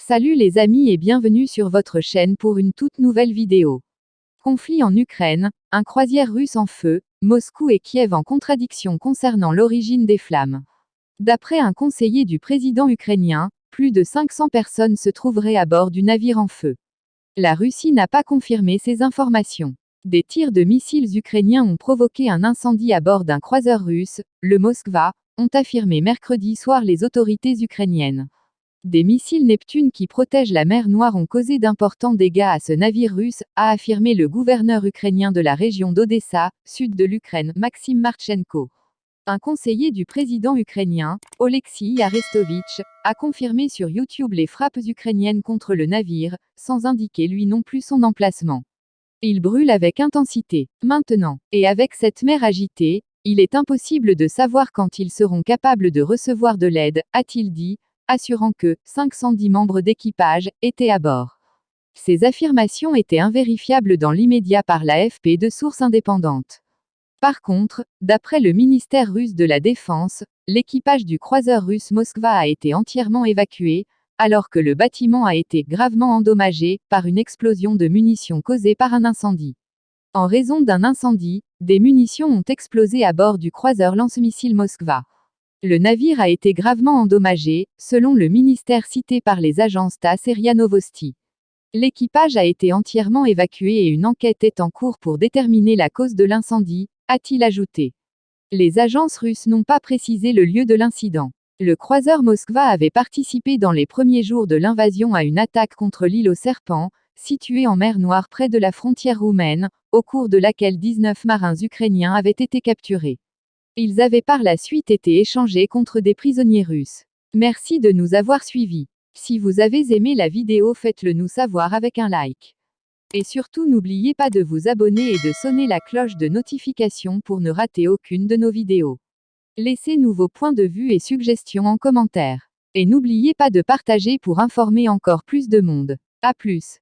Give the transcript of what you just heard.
Salut les amis et bienvenue sur votre chaîne pour une toute nouvelle vidéo. Conflit en Ukraine, un croisière russe en feu, Moscou et Kiev en contradiction concernant l'origine des flammes. D'après un conseiller du président ukrainien, plus de 500 personnes se trouveraient à bord du navire en feu. La Russie n'a pas confirmé ces informations. Des tirs de missiles ukrainiens ont provoqué un incendie à bord d'un croiseur russe, le Moskva, ont affirmé mercredi soir les autorités ukrainiennes. Des missiles Neptune qui protègent la mer Noire ont causé d'importants dégâts à ce navire russe, a affirmé le gouverneur ukrainien de la région d'Odessa, sud de l'Ukraine, Maxime Marchenko. Un conseiller du président ukrainien, Oleksiy Arestovitch, a confirmé sur YouTube les frappes ukrainiennes contre le navire, sans indiquer lui non plus son emplacement. Il brûle avec intensité. Maintenant, et avec cette mer agitée, il est impossible de savoir quand ils seront capables de recevoir de l'aide, a-t-il dit, assurant que 510 membres d'équipage étaient à bord. Ces affirmations étaient invérifiables dans l'immédiat par l'AFP de sources indépendantes. Par contre, d'après le ministère russe de la Défense, l'équipage du croiseur russe Moskva a été entièrement évacué, alors que le bâtiment a été gravement endommagé par une explosion de munitions causée par un incendie. En raison d'un incendie, des munitions ont explosé à bord du croiseur lance-missile Moskva. Le navire a été gravement endommagé, selon le ministère cité par les agences TASS et RIA Novosti. L'équipage a été entièrement évacué et une enquête est en cours pour déterminer la cause de l'incendie, a-t-il ajouté. Les agences russes n'ont pas précisé le lieu de l'incident. Le croiseur Moskva avait participé dans les premiers jours de l'invasion à une attaque contre l'île aux serpents, située en mer Noire près de la frontière roumaine, au cours de laquelle 19 marins ukrainiens avaient été capturés. Ils avaient par la suite été échangés contre des prisonniers russes. Merci de nous avoir suivis. Si vous avez aimé la vidéo, faites-le nous savoir avec un like. Et surtout n'oubliez pas de vous abonner et de sonner la cloche de notification pour ne rater aucune de nos vidéos. Laissez-nous vos points de vue et suggestions en commentaire. Et n'oubliez pas de partager pour informer encore plus de monde. À plus.